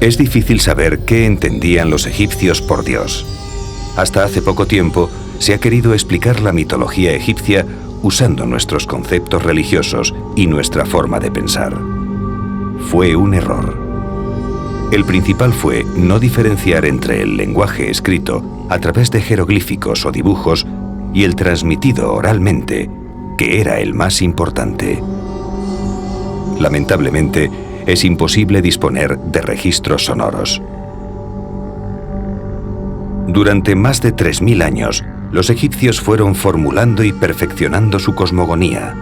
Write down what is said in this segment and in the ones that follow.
Es difícil saber qué entendían los egipcios por Dios. Hasta hace poco tiempo se ha querido explicar la mitología egipcia usando nuestros conceptos religiosos y nuestra forma de pensar. Fue un error. El principal fue no diferenciar entre el lenguaje escrito a través de jeroglíficos o dibujos y el transmitido oralmente, que era el más importante. Lamentablemente, es imposible disponer de registros sonoros. Durante más de 3000 años, los egipcios fueron formulando y perfeccionando su cosmogonía,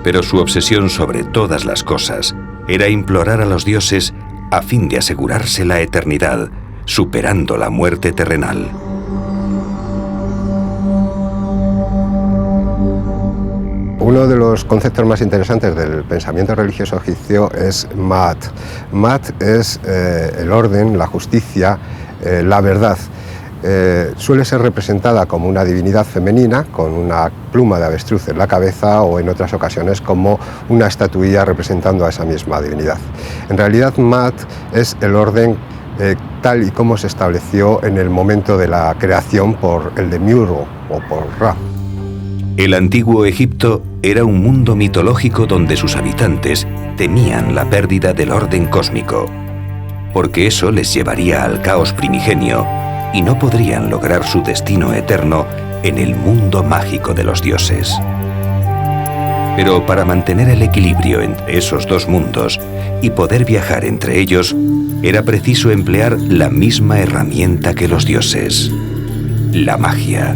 pero su obsesión sobre todas las cosas era implorar a los dioses a fin de asegurarse la eternidad, superando la muerte terrenal. Uno de los conceptos más interesantes del pensamiento religioso egipcio es Maat. Maat es el orden, la justicia, la verdad. Suele ser representada como una divinidad femenina con una pluma de avestruz en la cabeza o en otras ocasiones como una estatuilla representando a esa misma divinidad. En realidad Maat es el orden tal y como se estableció en el momento de la creación por el Demiurgo o por Ra. El antiguo Egipto era un mundo mitológico donde sus habitantes temían la pérdida del orden cósmico, porque eso les llevaría al caos primigenio y no podrían lograr su destino eterno en el mundo mágico de los dioses. Pero para mantener el equilibrio entre esos dos mundos y poder viajar entre ellos, era preciso emplear la misma herramienta que los dioses: la magia.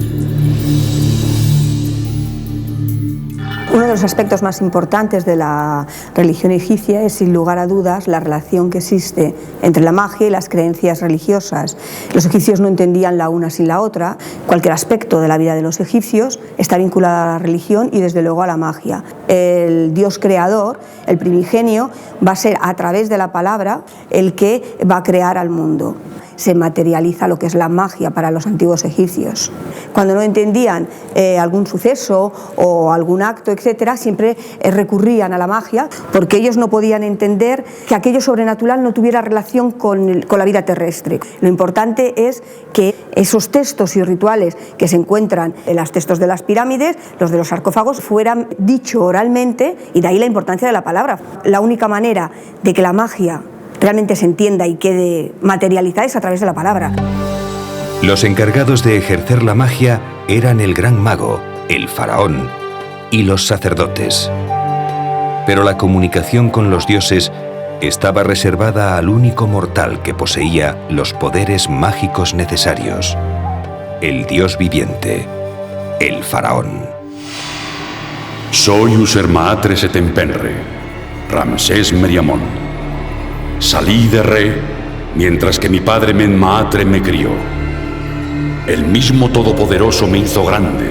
Uno de los aspectos más importantes de la religión egipcia es, sin lugar a dudas, la relación que existe entre la magia y las creencias religiosas. Los egipcios no entendían la una sin la otra. Cualquier aspecto de la vida de los egipcios está vinculado a la religión y, desde luego, a la magia. El Dios creador, el primigenio, va a ser, a través de la palabra, el que va a crear al mundo. Se materializa lo que es la magia para los antiguos egipcios. Cuando no entendían algún suceso o algún acto, etcétera, siempre recurrían a la magia, porque ellos no podían entender que aquello sobrenatural no tuviera relación con la vida terrestre. Lo importante es que esos textos y rituales que se encuentran en los textos de las pirámides, los de los sarcófagos, fueran dicho oralmente, y de ahí la importancia de la palabra. La única manera de que la magia realmente se entienda y quede materializada es a través de la palabra. Los encargados de ejercer la magia eran el gran mago, el faraón, y los sacerdotes. Pero la comunicación con los dioses estaba reservada al único mortal que poseía los poderes mágicos necesarios: el dios viviente, el faraón. Soy Usermaatre Setempenre, Ramsés Meriamón. Salí de Re mientras que mi padre Menmaatre me crió. El mismo Todopoderoso me hizo grande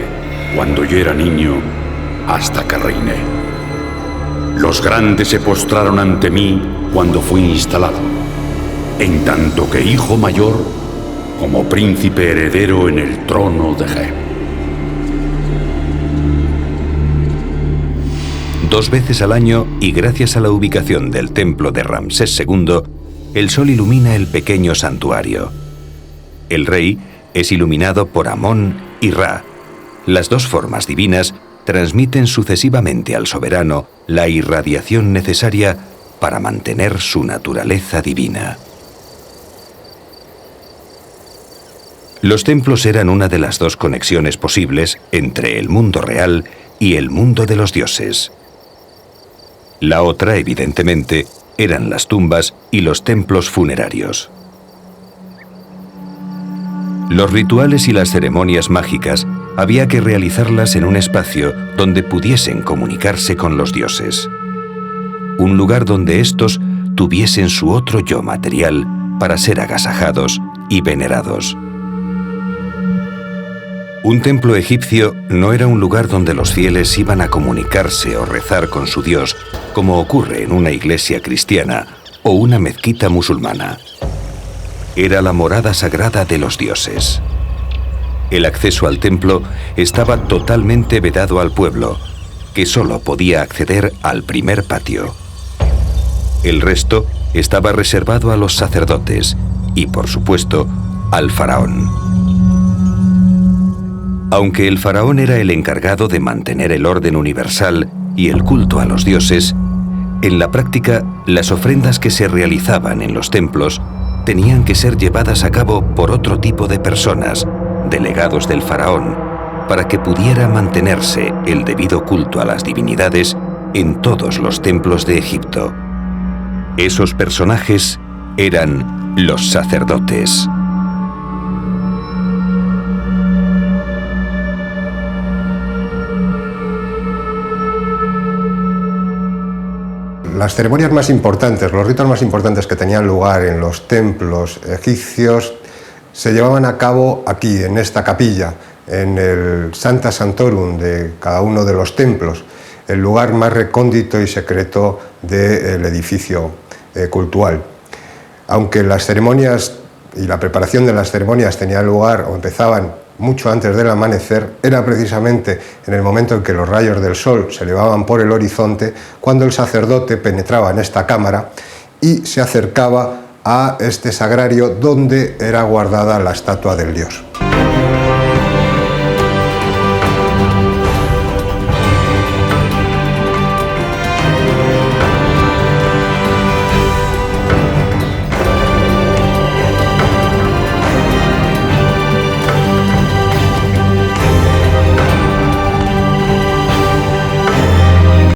cuando yo era niño hasta que reiné. Los grandes se postraron ante mí cuando fui instalado, en tanto que hijo mayor como príncipe heredero en el trono de Ge. 2 veces al año, y gracias a la ubicación del templo de Ramsés II, el sol ilumina el pequeño santuario. El rey es iluminado por Amón y Ra. Las dos formas divinas transmiten sucesivamente al soberano la irradiación necesaria para mantener su naturaleza divina. Los templos eran una de las dos conexiones posibles entre el mundo real y el mundo de los dioses. La otra, evidentemente, eran las tumbas y los templos funerarios. Los rituales y las ceremonias mágicas había que realizarlas en un espacio donde pudiesen comunicarse con los dioses. Un lugar donde éstos tuviesen su otro yo material para ser agasajados y venerados. Un templo egipcio no era un lugar donde los fieles iban a comunicarse o rezar con su Dios, como ocurre en una iglesia cristiana o una mezquita musulmana. Era la morada sagrada de los dioses. El acceso al templo estaba totalmente vedado al pueblo, que solo podía acceder al primer patio. El resto estaba reservado a los sacerdotes y, por supuesto, al faraón. Aunque el faraón era el encargado de mantener el orden universal y el culto a los dioses, en la práctica las ofrendas que se realizaban en los templos tenían que ser llevadas a cabo por otro tipo de personas, delegados del faraón, para que pudiera mantenerse el debido culto a las divinidades en todos los templos de Egipto. Esos personajes eran los sacerdotes. Las ceremonias más importantes, los ritos más importantes que tenían lugar en los templos egipcios se llevaban a cabo aquí, en esta capilla, en el Sancta Sanctorum de cada uno de los templos, el lugar más recóndito y secreto del edificio cultual. Aunque las ceremonias y la preparación de las ceremonias tenían lugar o empezaban mucho antes del amanecer, era precisamente en el momento en que los rayos del sol se elevaban por el horizonte cuando el sacerdote penetraba en esta cámara y se acercaba a este sagrario donde era guardada la estatua del dios.